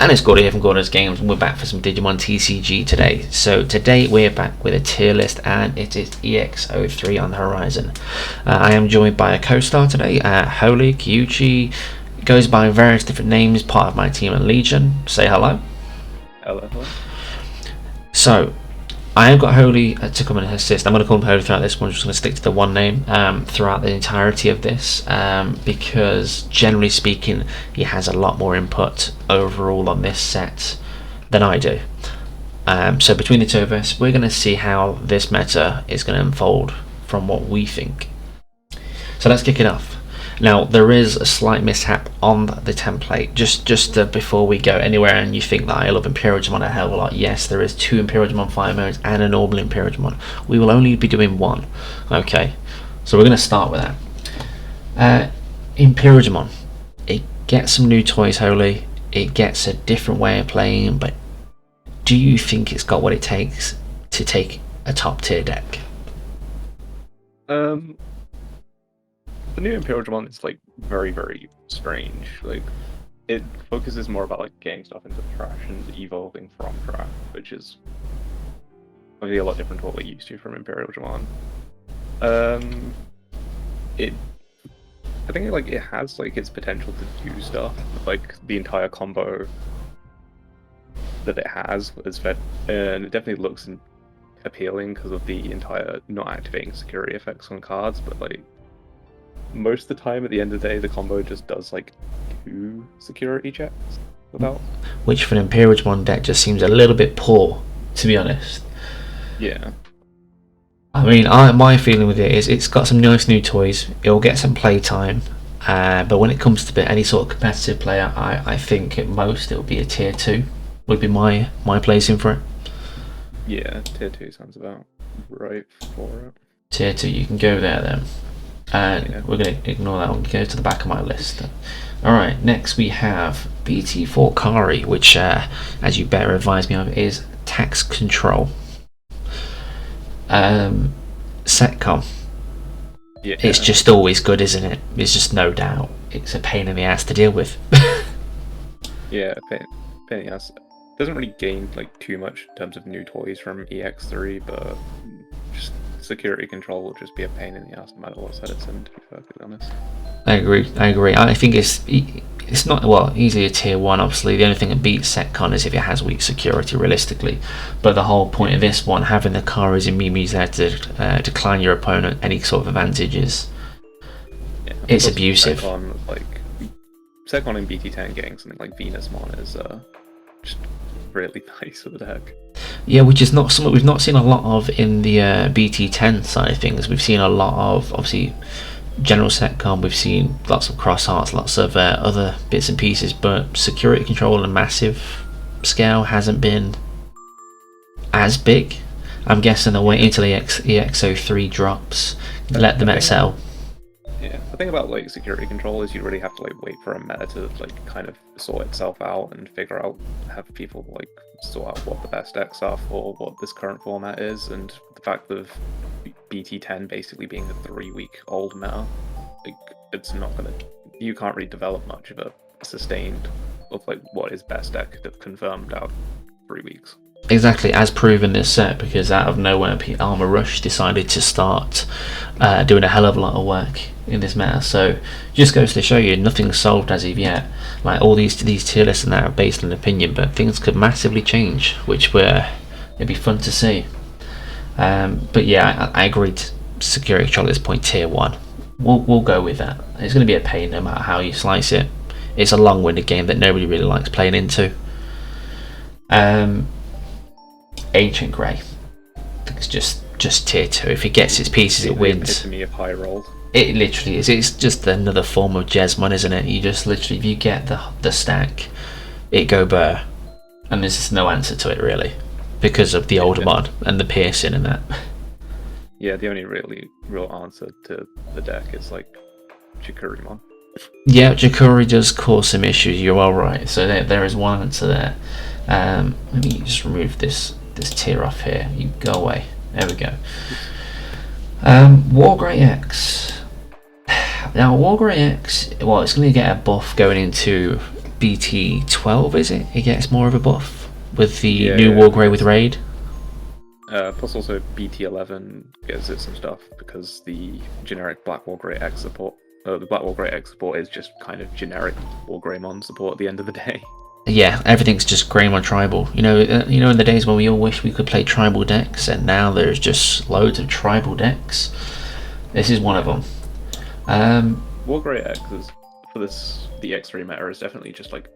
And it's Gordo here from Gordo's Games, and we're back for some Digimon TCG today. So today we're back with a tier list, and it is EX03 on the horizon. I am joined by a co-star today, Holy Kyuchi, goes by various different names, part of my team at Legion. Say hello. Hello. So, I have got Holy to come and assist. I'm going to call him Holy throughout this one. I'm just going to stick to the one name throughout the entirety of this because generally speaking he has a lot more input overall on this set than I do. So between the two of us, we're going to see how this meta is going to unfold from what we think. So let's kick it off. Now, there is a slight mishap on the template. Just before we go anywhere and you think that I love Imperial Digimon a hell of a lot, yes, there is 2 Imperial Digimon fire modes and a normal Imperial Digimon. We will only be doing one. Okay, so we're going to start with that. Imperial Digimon. It gets some new toys, Holy. It gets a different way of playing, but do you think it's got what it takes to take a top tier deck? The new Imperial Digimon is like very, very strange. Like, it focuses more about like getting stuff into the trash and evolving from trash, which is obviously a lot different to what we're used to from Imperial Digimon. I think like it has like its potential to do stuff. Like the entire combo that it has is fed, and it definitely looks appealing because of the entire not activating security effects on cards, but like most of the time at the end of the day the combo just does like 2 security checks without, which for an Imperial Digimon deck just seems a little bit poor, to be honest. Yeah, I mean, my feeling with it is it's got some nice new toys, it'll get some play time, but when it comes to any sort of competitive player, I think at most it'll be a tier 2 would be my placing for it. Yeah, tier 2 sounds about right for it. Tier 2, you can go there then. And yeah, we're going to ignore that one, go to the back of my list. Alright, next we have BT4 Kari, which, as you better advise me of, is tax control. Setcom. Yeah. It's just always good, isn't it? It's just no doubt. It's a pain in the ass to deal with. Yeah, pain in the ass. Doesn't really gain like too much in terms of new toys from EX3, but just security control will just be a pain in the ass no matter what set it's in, to be perfectly honest. I agree. I think it's not, well, easily a tier 1, obviously. The only thing that beats Setcon is if it has weak security, realistically. But the whole point of this one, having the Karis and Mimis there to decline your opponent any sort of advantages, yeah, it's abusive. Setcon in BT10 getting something like Venusmon is just really nice with the deck. Yeah, which is not something we've not seen a lot of in the BT10 side of things. We've seen a lot of, obviously, general Setcom, we've seen lots of cross hearts, lots of other bits and pieces, but security control on a massive scale hasn't been as big. I'm guessing they'll wait until EX03 drops, let the meta settle. Yeah, the thing about like security control is you really have to like wait for a meta to like kind of sort itself out and figure out, have people like sort out what the best decks are for what this current format is, and the fact of BT10 basically being a 3-week-old meta, like it's not gonna, you can't really develop much of a sustained of like what is best deck confirmed out 3 weeks. Exactly, as proven this set, because out of nowhere Armor Rush decided to start doing a hell of a lot of work in this meta. So just goes to show you nothing's solved as of yet. Like all these tier lists and that are based on opinion, but things could massively change, which it'd be fun to see. But yeah, I agree to security control at this point, tier 1. We'll go with that. It's going to be a pain no matter how you slice it. It's a long-winded game that nobody really likes playing into. Ancient Grey. It's just tier 2. If it gets its pieces, it wins. Me of high roll. It literally is. It's just another form of Jesmon, isn't it? You just literally, if you get the stack, it go burr, and there's just no answer to it really, because of the older mod and the piercing and that. Yeah, the only real answer to the deck is like Jakurimon. Yeah, Jakuri does cause some issues. You're all right. So there is one answer there. Let me just remove this tier off here. You go away. There we go. Wargrey X. Now Wargrey X, well, it's going to get a buff going into BT12, is it? It gets more of a buff with the Yeah, new yeah. Wargrave with Raid. Plus also BT11 gives it some stuff because the generic Black Wargrey X support, the Black Wargrey X support is just kind of generic Wargreymon support at the end of the day. Yeah, everything's just Greymon tribal. You know, in the days when we all wish we could play tribal decks, and now there's just loads of tribal decks. This is one of them. Wargrey X is for the X3 meta is definitely just like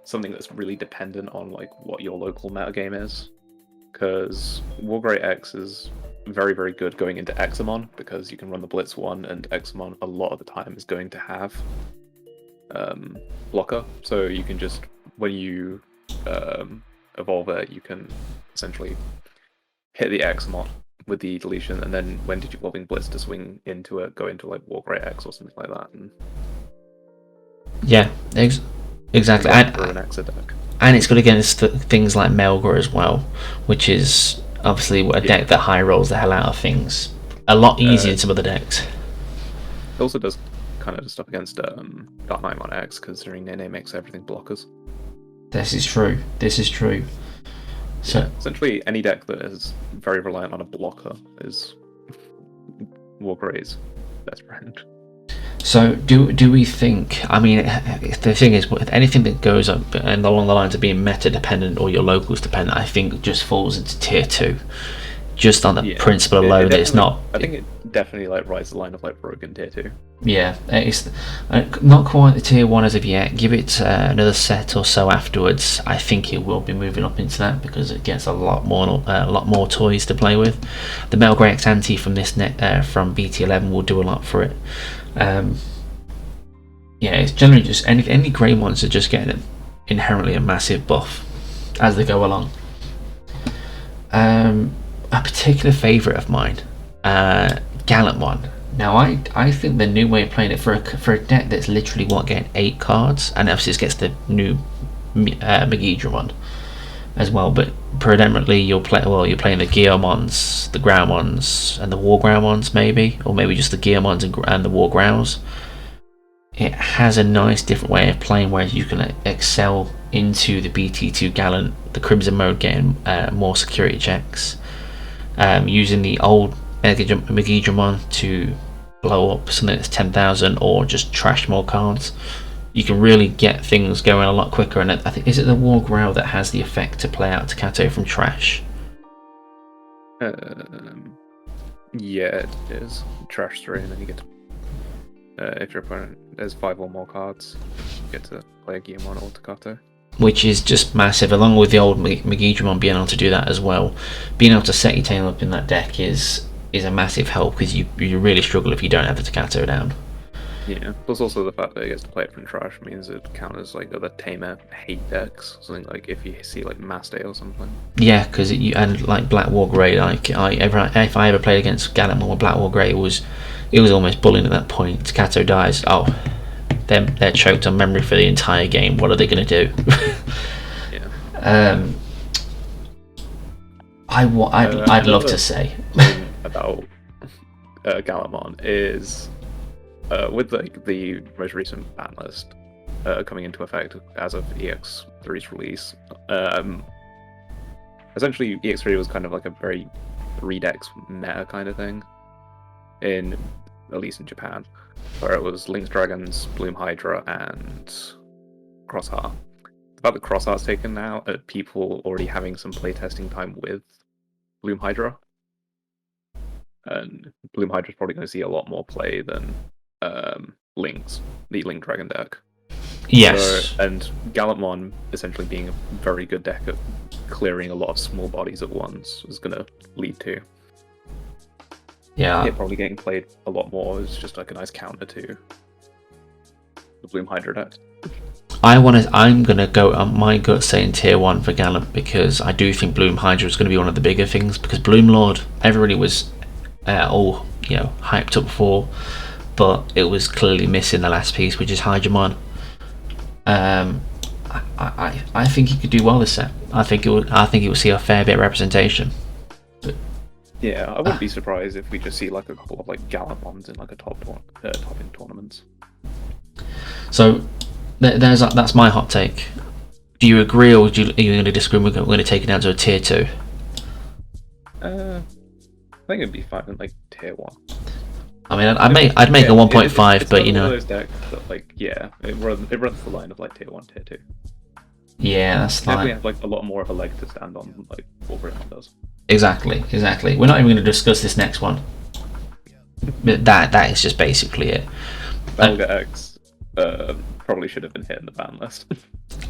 something that's really dependent on like what your local meta game is. Because Wargrey X is very, very good going into Examon because you can run the Blitz one, and Examon a lot of the time is going to have blocker. So you can just, when you evolve it, you can essentially hit the Examon with the deletion, and then when Digivolving Blitz to swing into it, go into like Wargrey X or something like that. And yeah, exactly. for an Exa deck. And it's good against things like Melgor as well, which is obviously a deck that high rolls the hell out of things. A lot easier in some other decks. It also does kind of stuff against Dark Knightmon X, considering Nene makes everything blockers. This is true. So yeah, essentially, any deck that is very reliant on a blocker is Wargrey's best friend. So do we think? I mean, the thing is, anything that goes up and along the lines of being meta dependent or your locals dependent, I think just falls into tier 2, just on the principle alone that it's not. I think it definitely like rides the line of like Broken tier 2. Yeah, it's not quite the tier 1 as of yet. Give it another set or so afterwards. I think it will be moving up into that because it gets a lot more toys to play with. The Melgor X Anti from this from BT11 will do a lot for it. Yeah, it's generally just any Greymons are just getting inherently a massive buff as they go along. A particular favourite of mine, Gallantmon. Now I think the new way of playing it for a deck that's literally getting 8 cards, and obviously it gets the new Megidramon as well, but predominantly you're playing the Geomons, the Groundmons, and the War Groundmons maybe, or maybe just the Geomons and the War Grounds. It has a nice different way of playing where you can excel into the BT2 Gallant, the Crimson mode, getting more security checks, using the old Megidramon to blow up something that's 10,000 or just trash more cards. You can really get things going a lot quicker, and I think, is it the War Growl that has the effect to play out Takato from trash? Yeah, it is. Trash 3, and then you get to, if your opponent has 5 or more cards, you get to play a Guillemon or Takato. Which is just massive, along with the old Megidramon being able to do that as well. Being able to set your tail up in that deck is a massive help, because you really struggle if you don't have the Takato down. Yeah, plus also the fact that it gets to play it from trash means it counters like other tamer hate decks, something like if you see like Mass Day or something. Yeah, because and like Black War Grey, like if I ever played against Gallantmon or Black War Grey, it was almost bullying at that point. Takato dies, oh, they're choked on memory for the entire game. What are they going to do? Yeah. I'd love to say about Gallantmon is with like the most recent ban list coming into effect as of EX3's release. Essentially, EX3 was kind of like a very 3-decks meta kind of thing, at least in Japan, where it was Lynx Dragons, Bloom Hydra, and Crossheart. The fact that Crossheart's taken now, people already having some playtesting time with Bloom Hydra, and Bloom Hydra's probably going to see a lot more play than Lynx, the Link Dragon deck. Yes. And Gallantmon essentially being a very good deck at clearing a lot of small bodies at once is going to lead to it probably getting played a lot more as just like a nice counter to the Bloom Hydra deck. I'm gonna go on my gut saying tier 1 for Gallant, because I do think Bloom Hydra is going to be one of the bigger things, because Bloom Lord, everybody was all hyped up for, but it was clearly missing the last piece, which is Hydramon. I think he could do well this set. I think it will see a fair bit of representation. But, yeah, I wouldn't be surprised if we just see like a couple of like Gallantmons in like a top end tournaments. So that's my hot take. Do you agree, or are you going to disagree? We're going to take it down to a tier 2. I think it'd be fine in like tier 1. I mean, I'd make a 1.5, it's but one of those decks that, like, yeah, it runs the line of like tier 1, tier 2. Yeah, that's fine. Definitely have like a lot more of a leg to stand on, like what Britain does. Exactly. We're not even going to discuss this next one. That is just basically it. Belga X probably should have been hit in the ban list.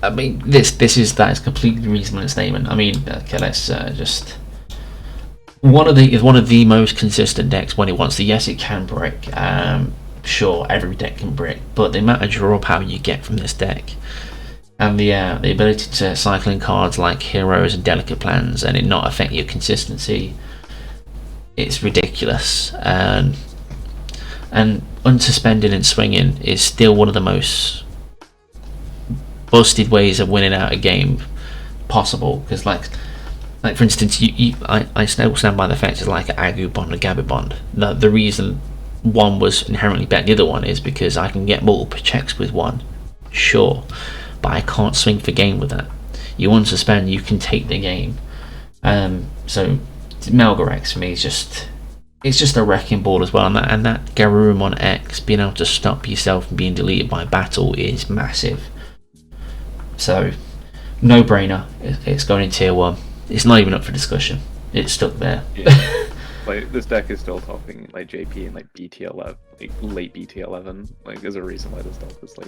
I mean, that is completely reasonable statement. I mean, okay, let's just one of the most consistent decks when it wants to. Yes, it can brick. Sure, every deck can brick, but the amount of draw power you get from this deck, and the ability to cycle in cards like heroes and delicate plans, and it not affect your consistency, it's ridiculous. And unsuspended and swinging is still one of the most busted ways of winning out a game possible, because like for instance, I still stand by the fact it's like an Agu Bond or Gabby Bond. The reason one was inherently better than the other one is because I can get multiple checks with one, sure, but I can't swing for game with that. You unsuspend, you can take the game. So Melgorex for me is just a wrecking ball as well, and that Garurumon X being able to stop yourself from being deleted by battle is massive. So, no brainer. It's going in tier 1. It's not even up for discussion. It's stuck there. Yeah. Like, this deck is still topping like JP and like BT11, like late BT11. Like, there's a reason why this deck is like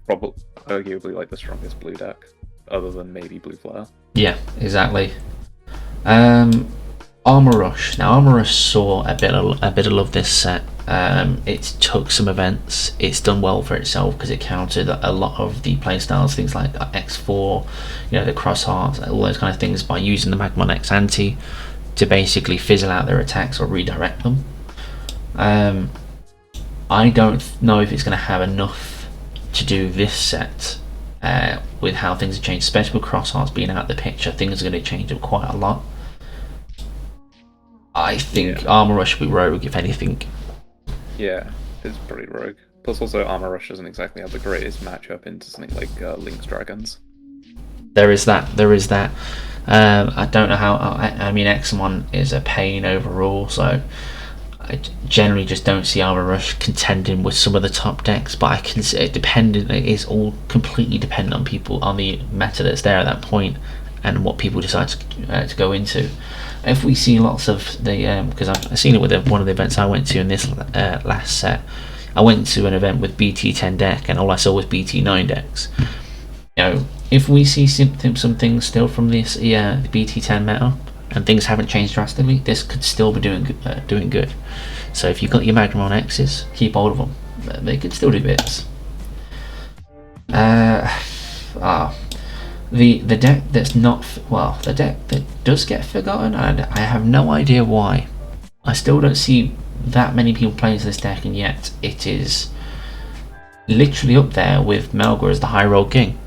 probably arguably like the strongest blue deck, other than maybe Blue Flare. Yeah, exactly. Armor Rush. Now, Armor Rush saw a bit of love this set. It took some events. It's done well for itself because it countered a lot of the playstyles, things like X4, the cross hearts, all those kind of things, by using the Magmon X anti to basically fizzle out their attacks or redirect them. I don't know if it's going to have enough to do this set with how things have changed, especially with cross hearts being out of the picture. Things are going to change up quite a lot. I think Armor Rush will be rogue, if anything. Yeah, it's pretty rogue. Plus, also, Armor Rush doesn't exactly have the greatest matchup into something like Link's Dragons. There is that. I don't know how. I mean, Xamon is a pain overall, so I generally just don't see Armor Rush contending with some of the top decks. But I can say it's all completely dependent on people, on the meta that's there at that point, and what people decide to go into. If we see lots of the, because I've seen it with one of the events I went to in this last set, I went to an event with BT10 deck, and all I saw was BT9 decks. If we see some things still from this the BT10 meta, and things haven't changed drastically, this could still be doing good. So if you've got your Magmon X's, keep hold of them. They could still do bits. The deck that's not, the deck that does get forgotten, and I have no idea why. I still don't see that many people playing this deck, and yet it is literally up there with Melga as the high roll king.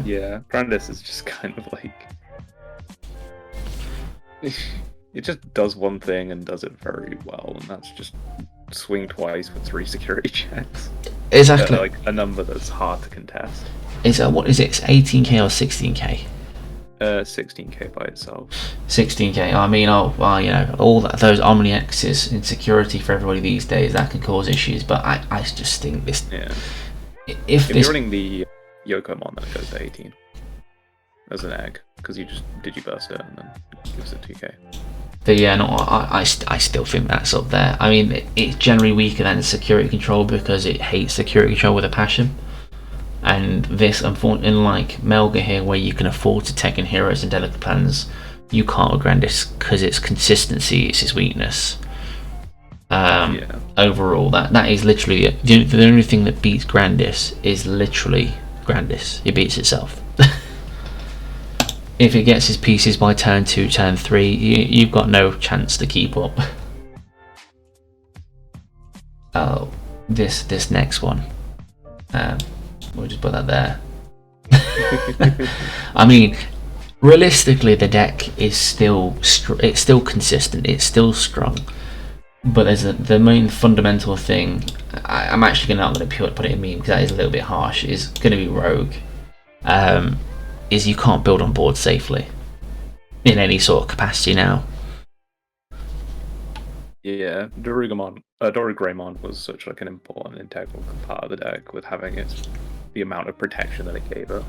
Yeah, Grandis is just kind of like it just does one thing and does it very well, and that's just swing twice with 3 security checks. Exactly. Like a number that's hard to contest. What is it? It's 18k or 16k? 16k by itself. 16k. I mean, all those Omni X's in security for everybody these days, that can cause issues. But I just think this. Yeah. If you're running the Yokomon, then it goes to 18 as an egg, because you just digiburst it and then gives it 2k. But yeah, no, I still think that's up there. I mean, it's generally weaker than security control because it hates security control with a passion. And this, unfortunately, like Melga here, where you can afford to take in heroes and delicate plans, you can't with Grandis because its consistency is its weakness. Overall, that is literally the only thing that beats Grandis is literally Grandis. It beats itself. If it gets its pieces by turn 2, turn 3, you've got no chance to keep up. Oh, this next one. We'll just put that there. I mean, realistically, the deck is still consistent. It's still strong. But there's the main fundamental thing. I'm actually not going to put it in meme because that is a little bit harsh. Is going to be rogue. Is you can't build on board safely in any sort of capacity now. Yeah, Dorugreymon was such like an important integral part of the deck with having the amount of protection that it gave it.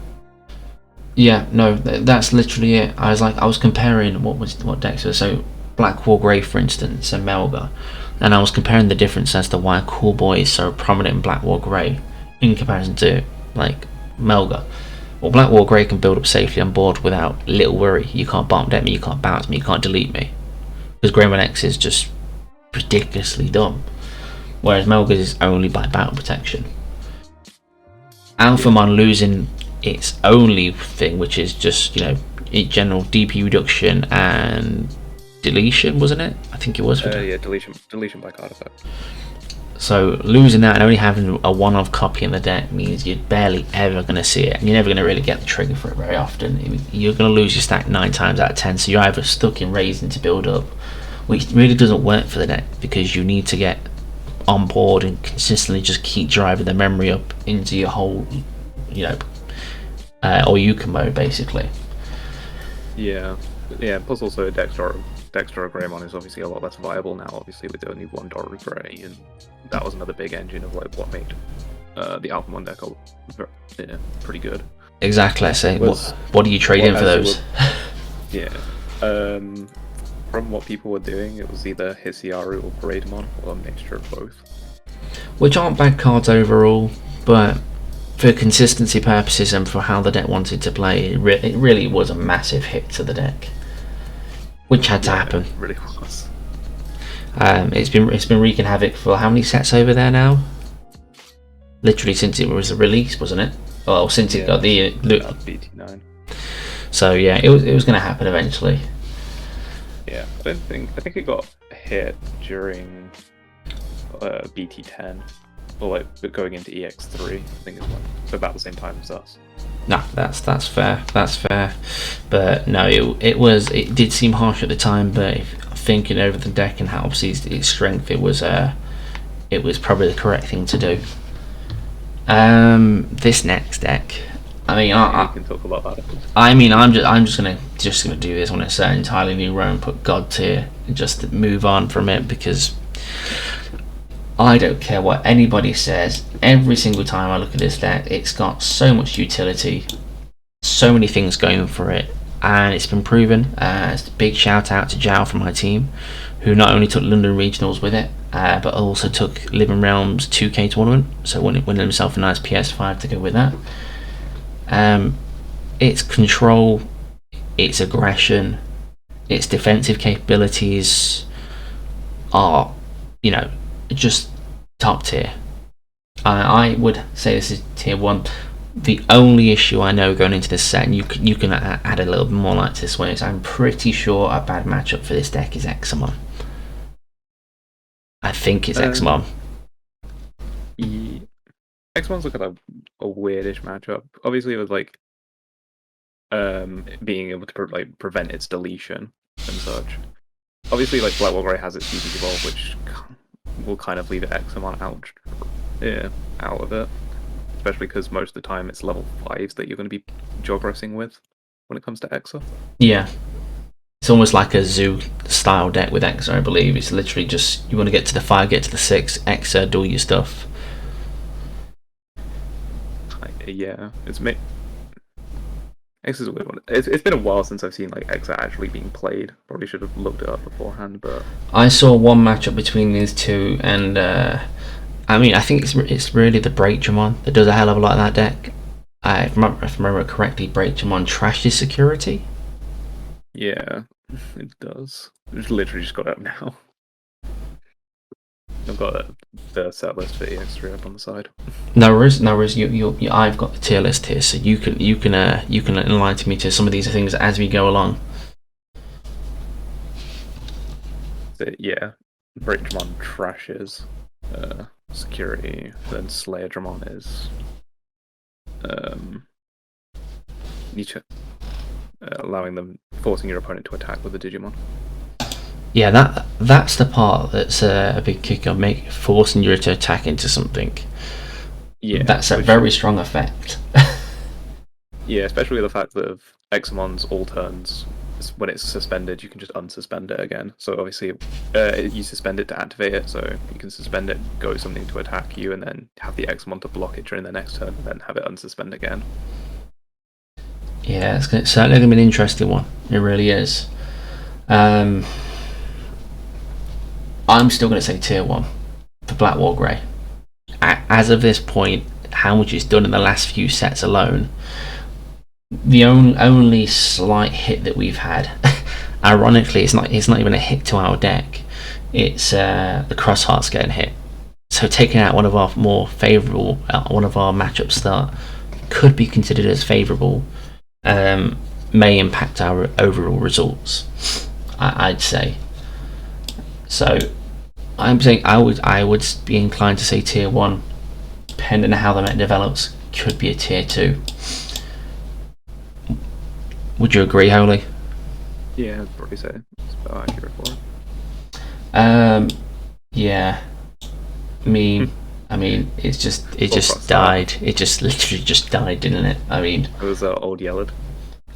Yeah, no, that's literally it. I was comparing what decks were so Black War Grey, for instance, and Melga, and I was comparing the difference as to why Cool Boy is so prominent in Black War Grey in comparison to like Melga. Well, Black War Grey can build up safely on board without little worry. You can't bomb deck me, you can't bounce me, you can't delete me, because Greymon X is just ridiculously dumb. Whereas Melga is only by battle protection. Alphamon losing its only thing, which is just general DP reduction and deletion, wasn't it? I think it was. Yeah, deletion by card effect. So losing that and only having a one-off copy in the deck means you're barely ever going to see it, and you're never going to really get the trigger for it very often. You're going to lose your stack 9 times out of 10, so you're either stuck in raising to build up, which really doesn't work for the deck because you need to get on board and consistently just keep driving the memory up into your whole, or Yuka mode basically. Yeah. Plus also Dexter Greymon is obviously a lot less viable now. Obviously with only one Doru Grey, and that was another big engine of like what made the Alphamon deck pretty good. Exactly. So what do you trade in for those? From what people were doing, it was either Hisiaru or Greymon, or a mixture of both. Which aren't bad cards overall, but for consistency purposes and for how the deck wanted to play, it really was a massive hit to the deck, which had to happen. It really was. It's been wreaking havoc for how many sets over there now? Literally since it was released, wasn't it? Well, since it got the BT9. So yeah, it was going to happen eventually. Yeah, I think it got hit during BT10, or like going into EX3. I think it's about the same time as us. No, that's fair. That's fair. But no, it did seem harsh at the time. But thinking over the deck and how obviously its strength, it was probably the correct thing to do. This next deck. I mean, we can talk about that. I mean, I'm just gonna do this on a entirely new row and put God tier and just move on from it because I don't care what anybody says. Every single time I look at this deck, it's got so much utility, so many things going for it, and it's been proven. It's a big shout out to Jao from my team, who not only took London Regionals with it, but also took Living Realms 2K tournament, so winning himself a nice PS5 to go with that. Its control, its aggression, its defensive capabilities are, just top tier. I would say this is tier 1. The only issue I know going into this set, and you can add a little bit more light to this one, is I'm pretty sure a bad matchup for this deck is Examon. I think it's Examon. Yeah. X1's like a weirdish matchup. Obviously, it was like being able to prevent its deletion and such. Obviously, like Black War Grey has its CP evolve, which will kind of leave it Examon out of it. Especially because most of the time it's level 5s that you're going to be jogressing with when it comes to Exa. Yeah. It's almost like a zoo style deck with Exa, I believe. It's literally just you want to get to the 5, get to the 6, Exa, do all your stuff. Yeah, X's a weird one. It's been a while since I've seen like Exa actually being played. Probably should have looked it up beforehand, but I saw one matchup between these two, and I mean, I think it's really the Breakdramon that does a hell of a lot of that deck. If I remember correctly, Breakdramon trashes security. Yeah, it does. It's literally just got up now. I've got the set list for EX3 up on the side. No worries. I've got the tier list here, so you can enlighten me to some of these things as we go along. So, yeah, Breakdramon trashes security. Then Slayerdramon is forcing your opponent to attack with a Digimon. Yeah, that's the part that's a big kicker, forcing you to attack into something. Yeah, That's a which very strong effect. yeah, especially the fact that of Examon's all turns, when it's suspended, you can just unsuspend it again. So obviously, you suspend it to activate it, so you can suspend it, go something to attack you, and then have the Examon to block it during the next turn, and then have it unsuspend again. Yeah, it's certainly going to be an interesting one. It really is. I'm still going to say tier 1 for Black War Grey. As of this point, how much it's done in the last few sets alone, the only slight hit that we've had, ironically, it's not even a hit to our deck. It's the Cross Hearts getting hit. So taking out one of our more favourable, one of our matchups that could be considered as favourable, may impact our overall results. I'd say. So I'm saying I would be inclined to say tier 1, depending on how the meta develops, could be a tier 2. Would you agree, Holy? Yeah, I'd probably say it's about accurate for it. Yeah. I mean, it just died. It just literally just died, didn't it? I mean, it was old yellowed.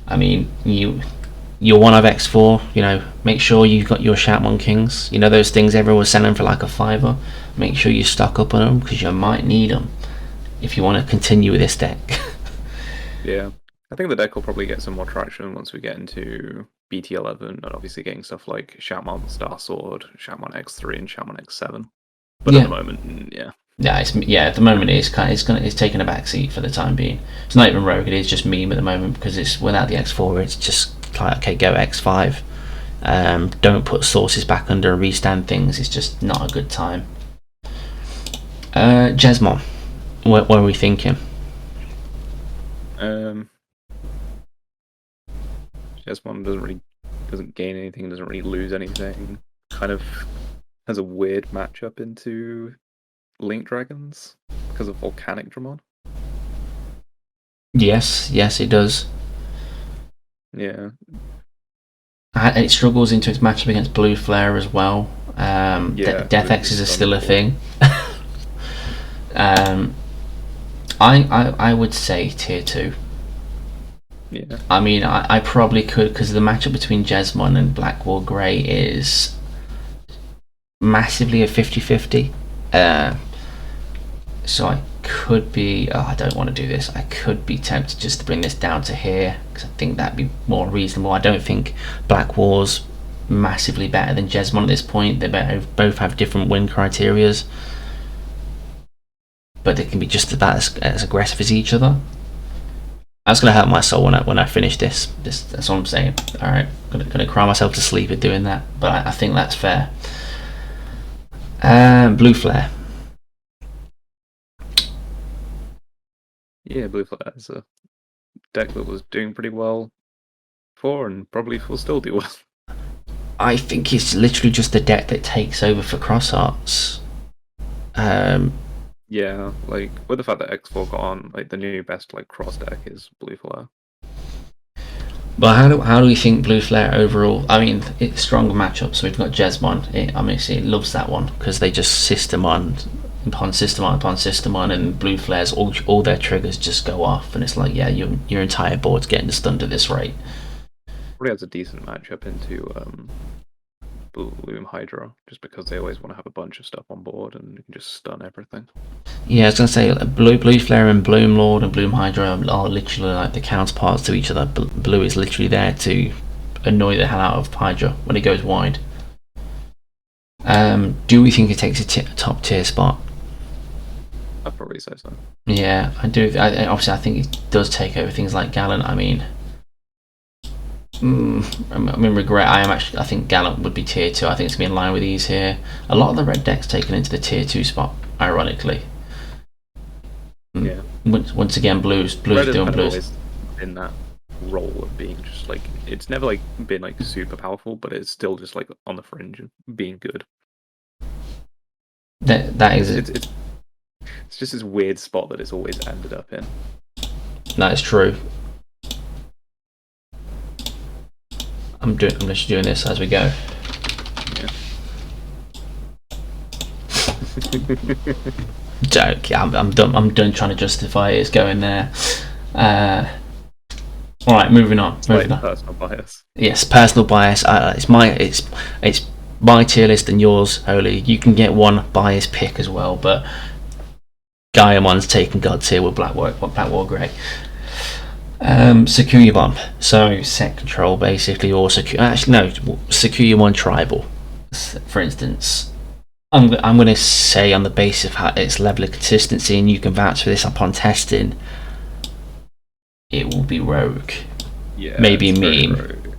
I mean, you're one of X4. You know, make sure you've got your Shoutmon Kings. You know those things everyone was selling for like a $5. Make sure you stock up on them because you might need them if you want to continue with this deck. Yeah, I think the deck will probably get some more traction once we get into BT11, and obviously getting stuff like Shoutmon Star Sword, Shoutmon X3, and Shoutmon X7. But at the moment, yeah. Yeah, at the moment it's taking a back seat for the time being. It's not even Rogue, it is just meme at the moment because it's without the X4, it's just like, okay, go X5. Don't put sources back under and restand things. It's just not a good time. Jesmon, what are we thinking? Jesmon doesn't gain anything, doesn't really lose anything. Kind of has a weird matchup into Link Dragons because of Volcanic Dramon. Yes, it does. Yeah. It struggles into its matchup against Blue Flare as well. Death X's is still a thing. I would say tier 2. Yeah. I mean, I probably could, because the matchup between Jesmon and Black War Grey is massively a 50-50. So I could be, I don't want to do this, I could be tempted just to bring this down to here, because I think that'd be more reasonable. I don't think Black War's massively better than Jesmon at this point. They both have different win criterias, but they can be just about as aggressive as each other. That's gonna hurt my soul when I finish this. That's all I'm saying. All right, gonna cry myself to sleep at doing that, but I think that's fair. Blue Flare. Yeah, Blue Flare is a deck that was doing pretty well before and probably will still do well. I think it's literally just the deck that takes over for Cross Hearts. Yeah, like with the fact that X4 got on, like the new best like cross deck is Blue Flare. But how do we think Blue Flare overall? I mean, it's stronger matchup. So we've got Jesmon. It loves that one because they just system on upon system upon system on, and Blue Flares all their triggers just go off, and it's like, yeah, your entire board's getting stunned at this rate. Probably has a decent matchup into Bloom Hydra, just because they always want to have a bunch of stuff on board and you can just stun everything. Yeah, I was gonna say Blue Flare and Bloom Lord and Bloom Hydra are literally like the counterparts to each other. Blue is literally there to annoy the hell out of Hydra when it goes wide. Do we think it takes a top tier spot? I'd probably say so. Yeah, I do. Obviously, I think it does take over things like Gallant. I mean, regret. I think Gallant would be tier 2. I think it's gonna be in line with these here. A lot of the red decks taken into the tier 2 spot, ironically. Yeah. Once again, blues doing blues. Always in that role of being just like, it's never like been like super powerful, but it's still just like on the fringe of being good. That is it's just this weird spot that it's always ended up in. That is true. I'm just doing this as we go. Joke. Yeah, I'm done. I'm done trying to justify it's going there. All right, moving on. Personal bias. Yes, personal bias. It's my tier list and yours, Holy. You can get one bias pick as well, but Gaiamon's taking God tier with Black War Grey. Sakuyamon. So set control basically, or Sakuyamon tribal. For instance, I'm going to say on the basis of how its level of consistency, and you can vouch for this upon testing, it will be Rogue. Yeah, maybe meme.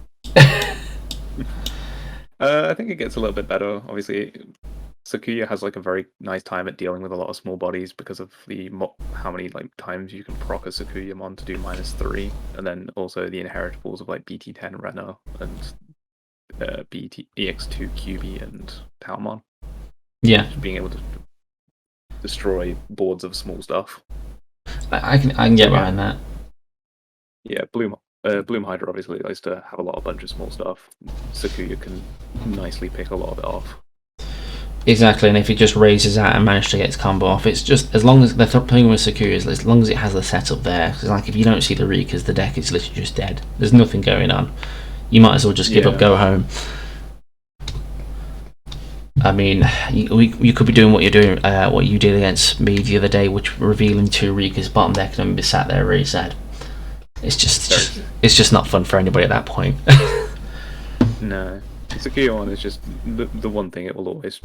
I think it gets a little bit better. Obviously, Sakuya has like a very nice time at dealing with a lot of small bodies because of how many like times you can proc a Sakuyamon to do -3, and then also the inheritables of like BT10 Rena and EX2 QB and Palmon. Yeah, being able to destroy boards of small stuff. I can get behind that. Yeah, Bloom Hydra obviously likes to have a bunch of small stuff. Sakuya can nicely pick a lot of it off. Exactly, and if it just raises out and manages to get its combo off, it's just as long as the thing with Sakuya is as long as it has the setup there. Because like if you don't see the Rikas, the deck is literally just dead. There's nothing going on. You might as well just give up, go home. I mean, you could be doing what you're doing, what you did against me the other day, which revealing 2 Rikas bottom deck and then be sat there really sad. It's just not fun for anybody at that point. No, Sakuya is just the one thing it will always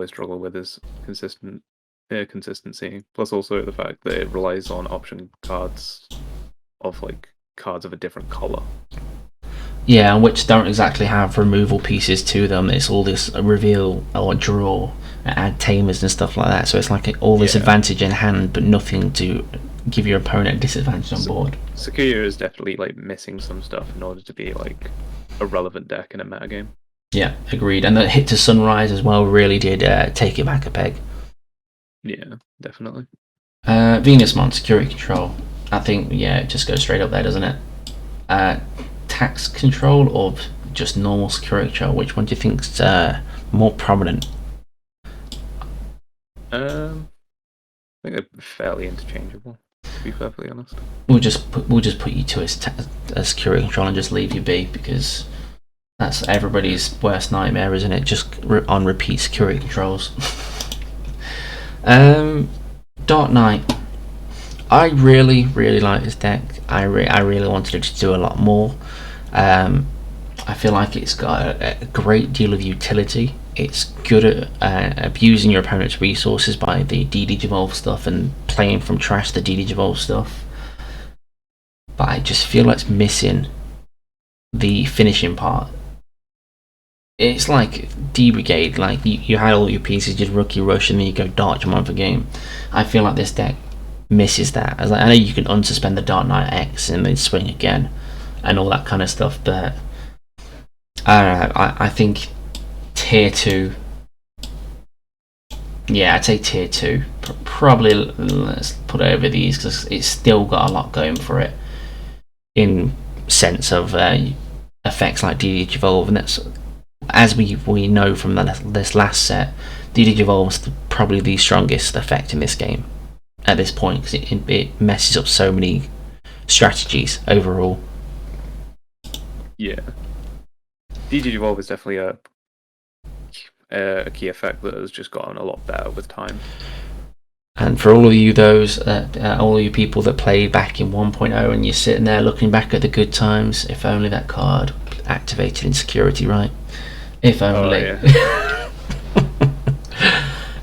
struggle with is consistency. Plus also the fact that it relies on option cards of like cards of a different color. Yeah, which don't exactly have removal pieces to them. It's all this reveal or draw, add tamers and stuff like that. So it's like all this advantage in hand, but nothing to give your opponent a disadvantage on board. Sakuya is definitely like missing some stuff in order to be like a relevant deck in a metagame. Yeah, agreed. And the hit to Sunrise as well really did take it back a peg. Yeah, definitely. Venusmon, security control. I think, it just goes straight up there, doesn't it? Tax control or just normal security control? Which one do you think's more prominent? I think they're fairly interchangeable, to be perfectly honest. We'll just put you to a security control and just leave you be, because that's everybody's worst nightmare, isn't it? Just on repeat security controls. Dark Knight. I really like this deck. I really wanted it to do a lot more. I feel like it's got a great deal of utility. It's good at abusing your opponent's resources by the DD-Evolve stuff and playing from trash the DD-Evolve stuff. But I just feel like it's missing the finishing part. It's like D-Brigade, like you had all your pieces, you'd Rookie Rush, and then you go Dark Jamon for game. I feel like this deck misses that. I know you can unsuspend the Dark Knight X and then swing again and all that kind of stuff, but I don't know, I think tier 2, I'd say tier 2, probably. Let's put it over these because it's still got a lot going for it in sense of effects like DD-Evolve, and that's, as we know from this last set, DD-Evolve is probably the strongest effect in this game at this point, because it messes up so many strategies overall. Yeah, DD-Evolve is definitely a key effect that has just gotten a lot better with time. And for all of you all of you people that played back in 1.0 and you're sitting there looking back at the good times, if only that card activated in security, right? If only. Oh, yeah.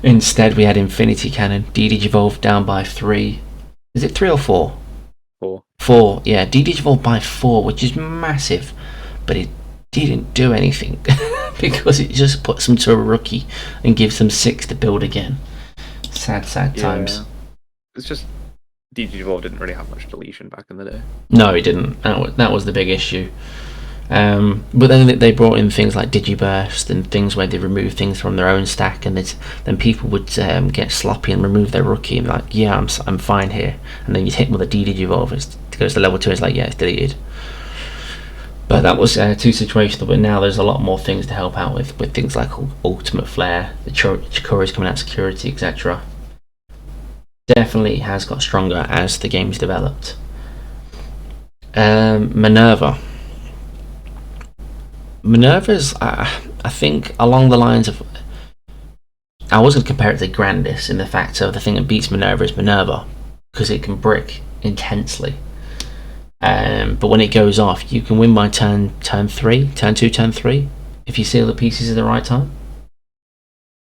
Instead we had Infinity Cannon. DD-Evolve down by 3. Is it 3 or 4? 4. 4, yeah. DD-Evolve by 4, which is massive, but it didn't do anything because it just puts them to a rookie and gives them 6 to build again. Sad times. It's just DD-Evolve didn't really have much deletion back in the day. No, it didn't. That was the big issue. But then they brought in things like Digiburst and things where they remove things from their own stack, and then people would get sloppy and remove their rookie and like, I'm fine here, and then you'd hit them with a DD-Evolve, it goes to level 2, it's like, it's deleted. But But that was too situational. But now there's a lot more things to help out with things like Ultimate Flare, the Chikori's coming out, security, etc. Definitely has got stronger as the game's developed. Minerva's, I think, along the lines of, I was going to compare it to Grandis in the fact of the thing that beats Minerva is Minerva, because it can brick intensely. But when it goes off, you can win by turn 3, turn 2, turn 3, if you seal the pieces at the right time.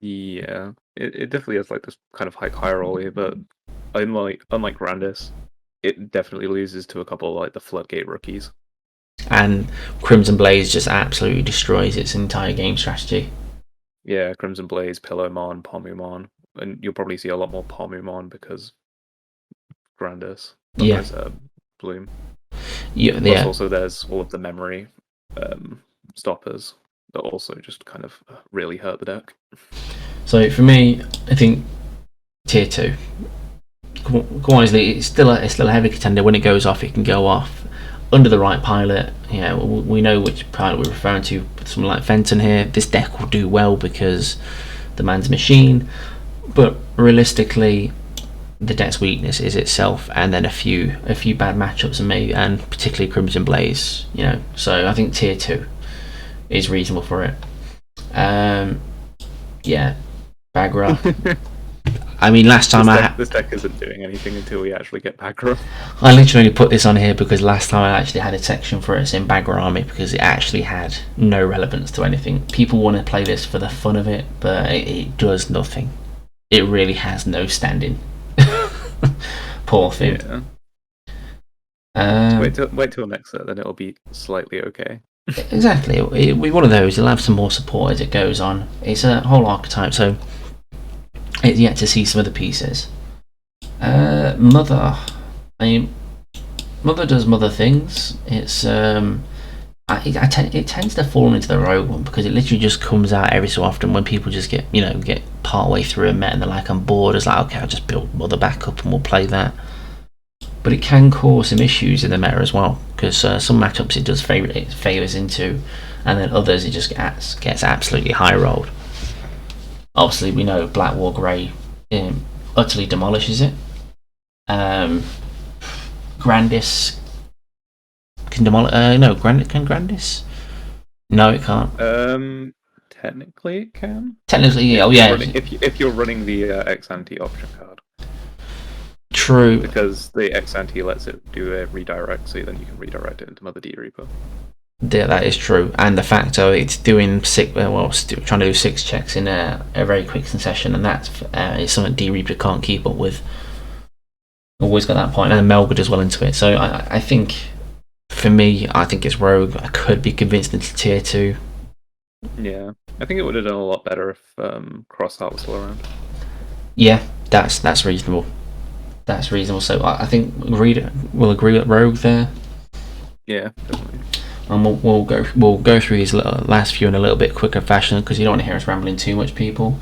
Yeah, it definitely has like this kind of hierarchy, but unlike Grandis, it definitely loses to a couple of like the Floodgate rookies. And Crimson Blaze just absolutely destroys its entire game strategy. Yeah, Crimson Blaze, Pillowmon, Pomumon, and you'll probably see a lot more Pomumon because Grandis. Yeah. Bloom. Yeah. Plus, also there's all of the memory stoppers that also just kind of really hurt the deck. So for me, I think tier 2. Wisely, it's still a heavy contender. When it goes off, it can go off under the right pilot. Yeah, we know which pilot we're referring to. Someone like Fenton here, this deck will do well because the man's machine. But realistically, the deck's weakness is itself, and then a few bad matchups, and particularly Crimson Blaze. So I think tier 2 is reasonable for it. Yeah, Bagra. I mean, last time this deck isn't doing anything until we actually get Bagra. I literally put this on here because last time I actually had a section for it in Bagra Army because it actually had no relevance to anything. People want to play this for the fun of it, but it does nothing. It really has no standing. Poor thing. Yeah. Wait till next set, then it'll be slightly okay. Exactly. It'll be one of those. It'll have some more support as it goes on. It's a whole archetype, so it's yet to see some of the pieces. Mother. Mother does mother things. It's it tends to fall into the rogue one because it literally just comes out every so often when people just get part way through a met and they're like, I'm bored. It's like, okay, I'll just build mother back up and we'll play that. But it can cause some issues in the meta as well because some matchups it does favours into, and then others it just gets absolutely high rolled. Obviously, we know Black War Grey utterly demolishes it. Grandis can demolish. No, can Grandis? No, it can't. Technically, it can. Technically, yeah. Oh, yeah. If you're running the ex-ante option card. True. Because the ex-ante lets it do a redirect, so then you can redirect it into Mother D Reaper. Yeah, that is true, and the fact of it's doing trying to do 6 checks in a very quick succession, and that's is something D Reaper can't keep up with. Always got that point, and Melga does well into it. So I think, for me, I think it's Rogue. I could be convinced into tier 2. Yeah, I think it would have done a lot better if Crossheart was still around. Yeah, that's reasonable. That's reasonable. So I think we'll agree with Rogue there. Yeah, definitely. And we'll go through these last few in a little bit quicker fashion because you don't want to hear us rambling too much, people.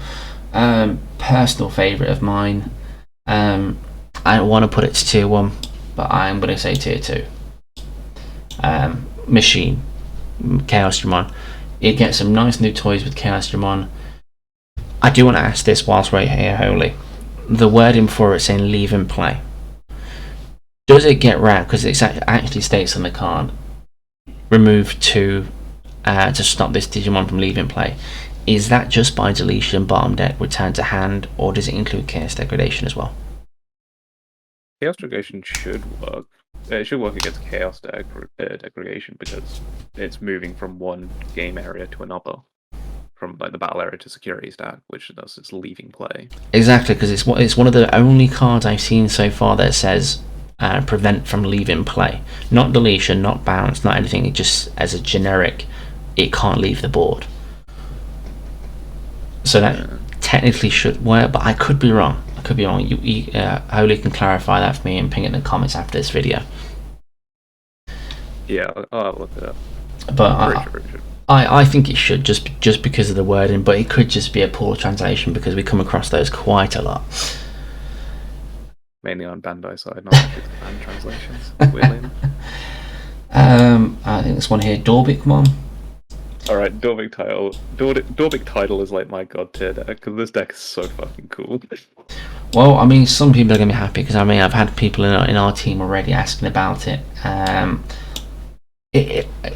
Personal favourite of mine. I don't want to put it to tier 1, but I'm going to say tier 2. Machine, Chaos Dramon. It gets some nice new toys with Chaos Dramon. I do want to ask this whilst we're here, Holy. The wording for it saying leave in play. Does it get wrapped? Because it actually states on the card, remove 2 to stop this Digimon from leaving play. Is that just by deletion, bottom deck, return to hand, or does it include Chaos Degradation as well? Chaos Degradation should work. It should work against Chaos Degradation because it's moving from one game area to another, from like the battle area to security stack, which does it's leaving play. Exactly, because it's one of the only cards I've seen so far that says prevent from leaving play. Not deletion, not bounce, not anything. It just as a generic, it can't leave the board. So that technically should work, but I could be wrong. You Holy can clarify that for me and ping it in the comments after this video. Yeah, I'll look it up. But I think it should just because of the wording, but it could just be a poor translation because we come across those quite a lot. Mainly on Bandai side, not band translations. Weirdly. think this one here, Dorbikmon. Alright, Dorbic Tidal is like my god tier deck, because this deck is so fucking cool. Well, I mean, some people are going to be happy because I mean, I've had people in our team already asking about it.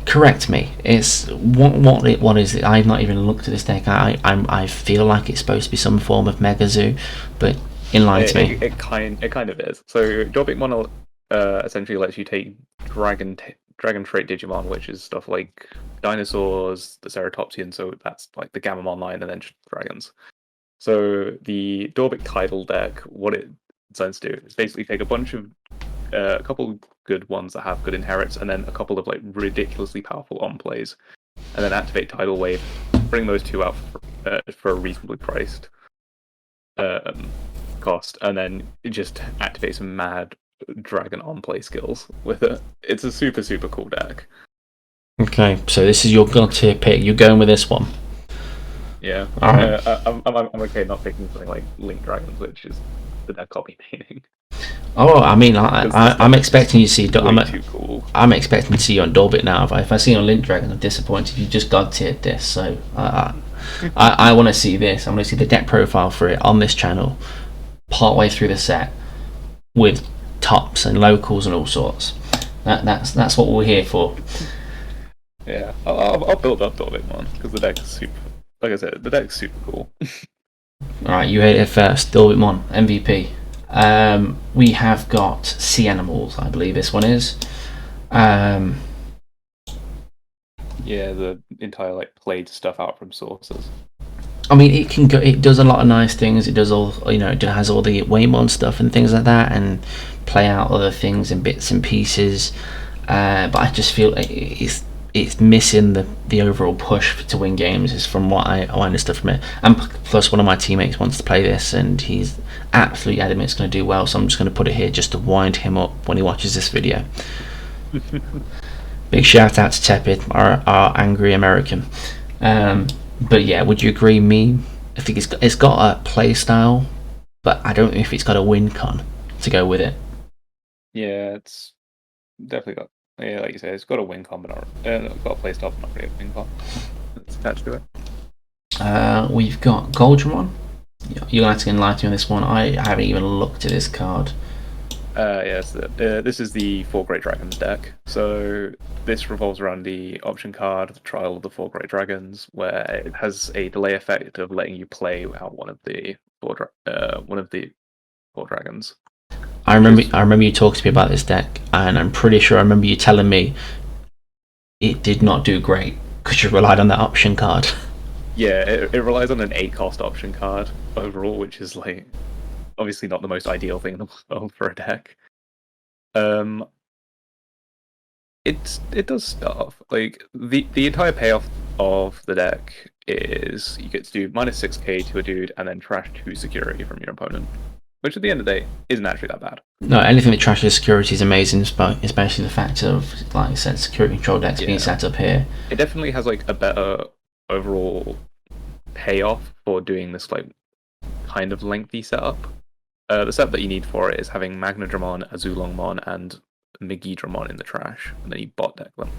Correct me. It's what is it? I've not even looked at this deck. I feel like it's supposed to be some form of Mega Zoo, but enlighten me. It kind of is. So Dorbic essentially lets you take dragon trait Digimon, which is stuff like dinosaurs, the Ceratopsian, so that's like the Gamamon line, and then just dragons. So the Dorbic Tidal deck, what it designs to do is basically take a bunch of a couple good ones that have good inherits, and then a couple of like ridiculously powerful on plays, and then activate Tidal Wave, bring those two out for a reasonably priced cost, and then just activate some mad dragon on play skills with it. It's a super cool deck. Okay, so this is your god tier pick. You're going with this one. Yeah. All right. I'm okay not picking something like Link Dragons, which is the deck I'll be painting. Oh, I mean, I'm expecting you to see. Too cool. I'm expecting to see you on Dorbit now. If I see you on Link Dragon, I'm disappointed. You just god tiered this, so I want to see this. I want to see the deck profile for it on this channel, partway through the set, with tops and locals and all sorts. That's what we're here for. Yeah, I'll build up Dorbit one because the deck is super. Like I said, the deck's super cool. Alright, you heard it first. Dorbitmon, MVP. We have got Sea Animals, I believe this one is. Yeah, the entire like played stuff out from sources. I mean, it can go. It does a lot of nice things. It does all, it has all the Waymon stuff and things like that, and play out other things in bits and pieces. But I just feel it's missing the overall push to win games, is from what I understood from it. And plus, one of my teammates wants to play this, and he's absolutely adamant it's going to do well. So I'm just going to put it here just to wind him up when he watches this video. Big shout out to Tepid, our angry American. But yeah, would you agree? I think it's got a play style, but I don't know if it's got a win con to go with it. Yeah, it's definitely got. Yeah, like you said, it's got a win con, but got a play style, but not really a win con. It's attached to it. We've got Goldramon. You're going to have to enlighten me on this one. I haven't even looked at this card. Yes, this is the 4 Great Dragons deck. So this revolves around the option card, the Trial of the 4 Great Dragons, where it has a delay effect of letting you play out one of the four dragons. I remember you talking to me about this deck, and I'm pretty sure I remember you telling me it did not do great because you relied on that option card. Yeah, it relies on an 8-cost option card overall, which is like obviously not the most ideal thing in the world for a deck. It does stuff. Like the entire payoff of the deck is you get to do -6k to a dude and then trash 2 security from your opponent. Which at the end of the day isn't actually that bad. No, anything that trashes security is amazing, especially the fact of, like I said, security control decks being set up here. It definitely has like a better overall payoff for doing this like kind of lengthy setup. The setup that you need for it is having Magnadramon, Azulongmon, and Megidramon in the trash, and then you bot deck them.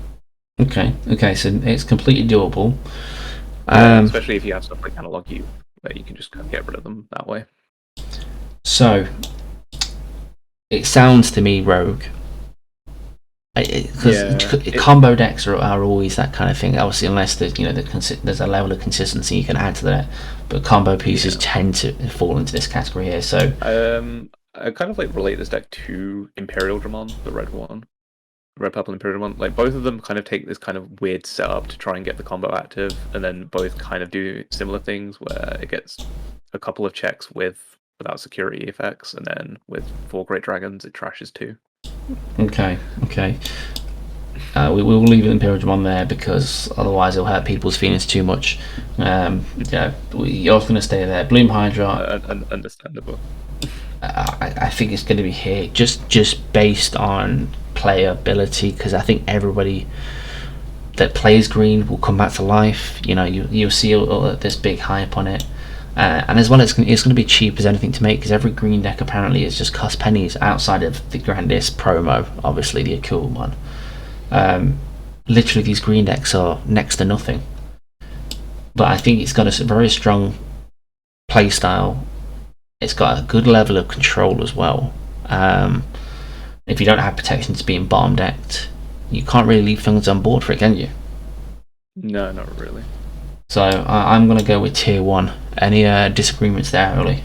Okay, so it's completely doable. Especially if you have stuff like Analog U, where you can just kind of get rid of them that way. So, it sounds to me, Rogue, because combo decks are always that kind of thing. Obviously, unless there's a level of consistency you can add to that, but combo pieces tend to fall into this category here. So, I kind of like relate this deck to Imperial Dramon, the red one, red purple Imperial Dramon. Like both of them kind of take this kind of weird setup to try and get the combo active, and then both kind of do similar things where it gets a couple of checks without security effects, and then with 4 Great Dragons it trashes 2. Okay. We will leave Imperial Dramon there because otherwise it'll hurt people's feelings too much. You're going to stay there. Bloom Hydra. Understandable. I think it's going to be here just based on playability, because I think everybody that plays green will come back to life. You'll see all this big hype on it. And as well, it's going to be cheap as anything to make, because every green deck apparently is just cost pennies outside of the grandest promo, obviously the Akul one. literally these green decks are next to nothing. But I think it's got a very strong play style. It's got a good level of control as well. If you don't have protections being bottom decked, you can't really leave things on board for it, can you? No, not really. So I'm going to go with tier 1. Any disagreements there, Oli?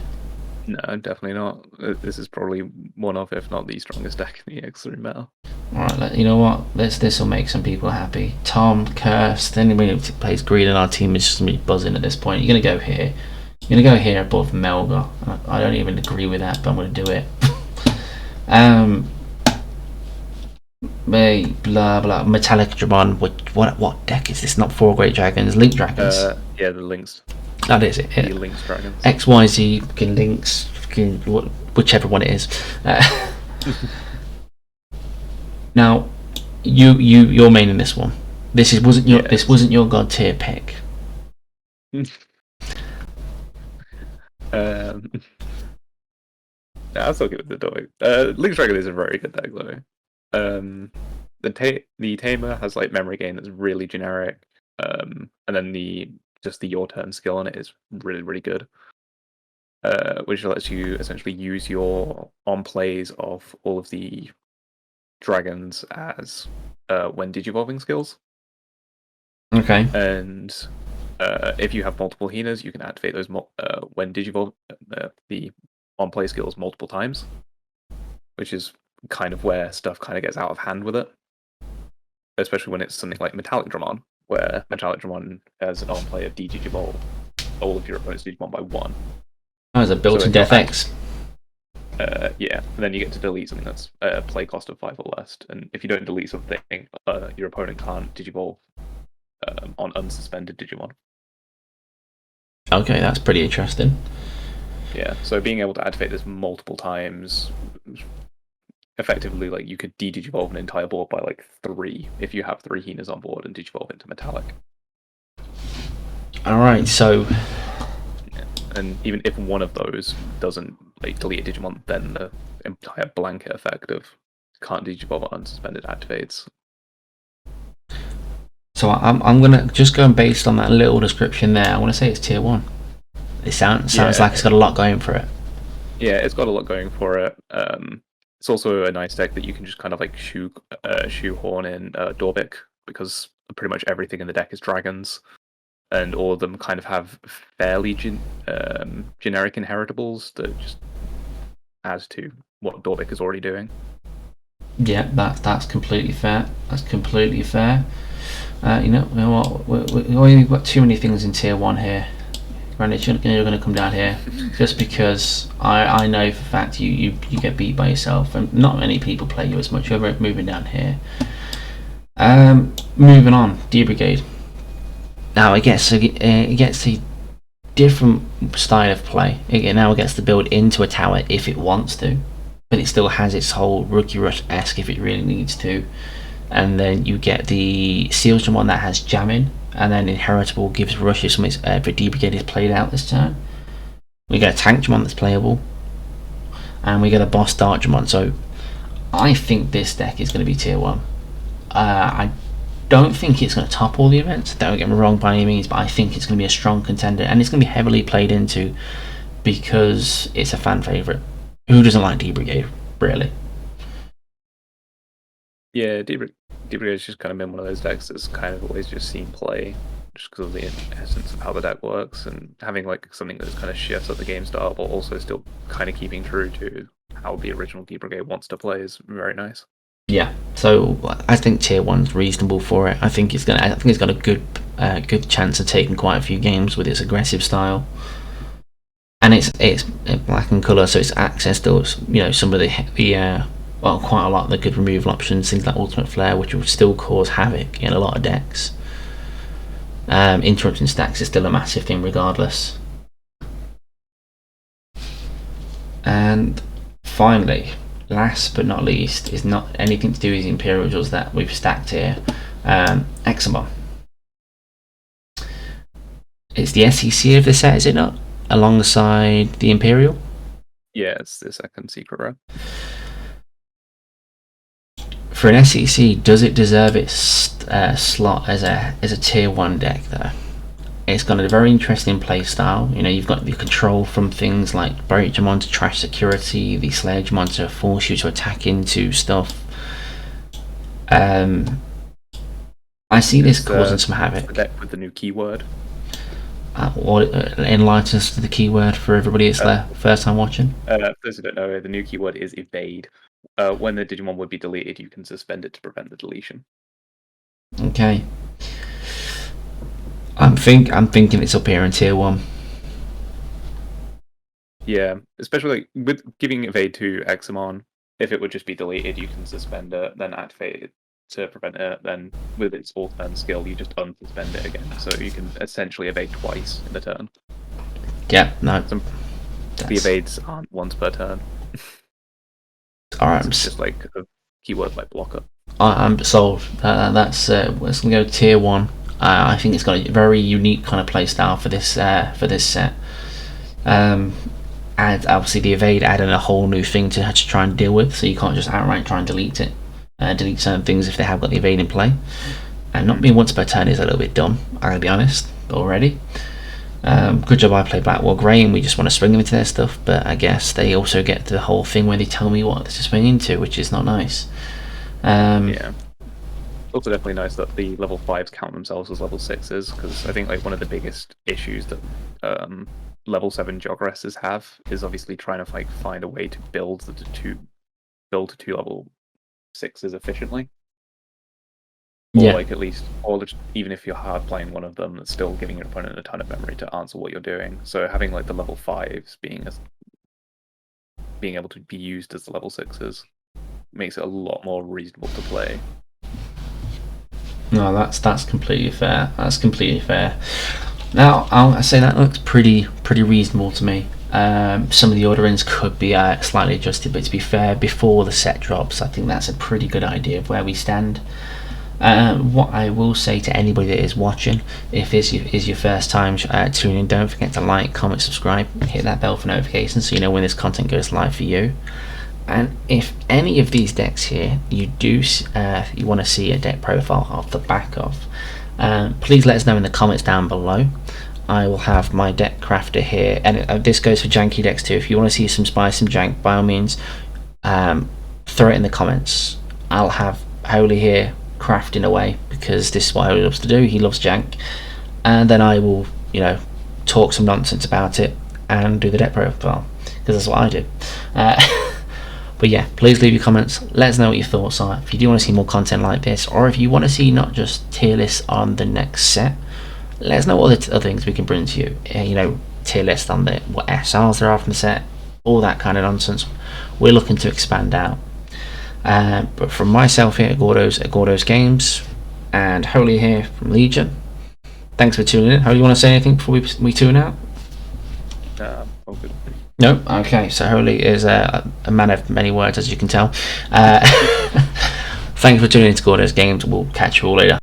No, definitely not. This is probably one of, if not the strongest deck in the EX03 meta. Alright, you know what? This will make some people happy. Tom, Kirst, anybody who plays green in our team is just going to be buzzing at this point. You're going to go here. You're going to go here above Melga. I don't even agree with that, but I'm going to do it. Blah blah. Metallic Dramon. What deck is this? Not 4 Great Dragons. Link Dragons. Yeah, the links. That is it. The Links Dragons. XYZ fucking links. Fucking whichever one it is. Now, you're main in this one. This wasn't your god tier pick. I'll still give it the dog. Links Dragon is a very good deck though. The Tamer has like memory gain that's really generic, and then the your turn skill on it is really, really good, which lets you essentially use your on plays of all of the dragons as when digivolving skills. Okay. And if you have multiple Hinas, you can activate those when digivolve the on play skills multiple times, which is kind of where stuff kind of gets out of hand with it, especially when it's something like Metallic Dramon, where Metallic Dramon has an on play of digivolve all of your opponent's Digimon by 1. Oh, it's a built-in Death X. Yeah, and then you get to delete something that's play cost of 5 or less, and if you don't delete something, your opponent can't digivolve on unsuspended Digimon. Okay, that's pretty interesting. Yeah, so being able to activate this multiple times, effectively, like you could de-digivolve an entire board by like 3 if you have 3 Hinas on board and digivolve into Metallic. Alright, so... Yeah. And even if one of those doesn't like delete a Digimon, then the entire blanket effect of can't digivolve on unsuspended activates. So I'm gonna just going based on that little description there. I want to say it's tier 1. It sounds like it's got a lot going for it. Yeah, it's got a lot going for it. It's also a nice deck that you can just kind of like shoehorn in Dorbic, because pretty much everything in the deck is dragons, and all of them kind of have fairly generic inheritables that just adds to what Dorbic is already doing. Yeah, that's completely fair. That's completely fair. You know what? We've got too many things in tier 1 here. Granted, you're going to come down here just because I know for a fact you get beat by yourself, and not many people play you as much. You're moving down here. Moving on, D Brigade. Now it gets a different style of play. It now gets to build into a tower if it wants to, but it still has its whole Rookie Rush-esque if it really needs to. And then you get the Seals one that has jamming, and then Inheritable gives Rush if something's if a D Brigade is played out this turn. We get a Tank Dramon that's playable, and we get a Boss Dart Dramon. So I think this deck is going to be tier 1. I don't think it's going to top all the events, don't get me wrong by any means, but I think it's going to be a strong contender, and it's going to be heavily played into because it's a fan favourite. Who doesn't like D Brigade, really? Yeah, D Brigade's just kind of been one of those decks that's kind of always just seen play, just because of the essence of how the deck works, and having like something that kind of shifts up the game style, but also still kind of keeping true to how the original D Brigade wants to play is very nice. Yeah, so I think tier 1's reasonable for it. I think it's got a good chance of taking quite a few games with its aggressive style, and it's black in colour, so it's access to some of the quite a lot of the good removal options, things like Ultimate Flare, which will still cause havoc in a lot of decks. Interrupting stacks is still a massive thing regardless. And finally, last but not least, is not anything to do with the Imperials that we've stacked here. Examon. It's the SEC of the set, is it not? Alongside the Imperial? Yeah, it's the second secret rare. For an SEC, does it deserve its slot as a tier 1 deck though. It's got a very interesting play style. You know, you've got the control from things like Digimon to trash security, the Slayer Digimon to force you to attack into stuff. I see this causing some havoc. The deck with the new keyword. Enlighten us to the keyword for everybody. It's their first time watching. For those who don't know, the new keyword is evade. When the Digimon would be deleted, you can suspend it to prevent the deletion. Okay. I'm thinking it's up here in tier 1. Yeah, especially like with giving evade to Examon. If it would just be deleted, you can suspend it, then activate it to prevent it. Then with its full turn skill, you just unsuspend it again, so you can essentially evade twice in the turn. Yeah, no. The evades aren't once per turn. Alright, it's just like a keyword like blocker. I'm sold. That's let's go tier 1. I think it's got a very unique kind of play style for this set. And obviously the evade adding a whole new thing to try and deal with, so you can't just outright try and delete it. Delete certain things if they have got the evade in play. And not being once per turn is a little bit dumb, I'm gonna be honest, already. Good job I played Blackwall Grey and we just want to swing them into their stuff, but I guess they also get the whole thing where they tell me what to swing into, which is not nice. Yeah. Also definitely nice that the level 5s count themselves as level 6s, because I think like one of the biggest issues that level 7 Jogresses have is obviously trying to like find a way to build to two level 6s efficiently. Or like at least, or even if you're hard playing one of them, it's still giving your opponent a ton of memory to answer what you're doing. So having like the level 5s being able to be used as the level 6s makes it a lot more reasonable to play. No, that's completely fair. That's completely fair. Now, I say that looks pretty reasonable to me. Some of the orderings could be slightly adjusted, but to be fair, before the set drops, I think that's a pretty good idea of where we stand. What I will say to anybody that is watching, if this is your first time tuning in, don't forget to like, comment, subscribe, hit that bell for notifications so you know when this content goes live for you. And if any of these decks here you want to see a deck profile off the back of, please let us know in the comments down below. I will have my deck crafter here, and this goes for janky decks too. If you want to see some spice, some jank, by all means, throw it in the comments. I'll have Holy here crafting away, because this is what Holy loves to do. He loves jank, and then I will, talk some nonsense about it and do the deck profile, because that's what I do. But yeah, please leave your comments, let us know what your thoughts are. If you do want to see more content like this, or if you want to see not just tier lists on the next set, let us know what other things we can bring to you. Tier lists on what SRs there are from the set, all that kind of nonsense. We're looking to expand out. But from myself here at Gordo's Games, and Holy here from Legion, thanks for tuning in. Holy, you want to say anything before we tune out? All good. No? Okay, so Holy is a man of many words, as you can tell. Thanks for tuning in to Gordo's Games. We'll catch you all later.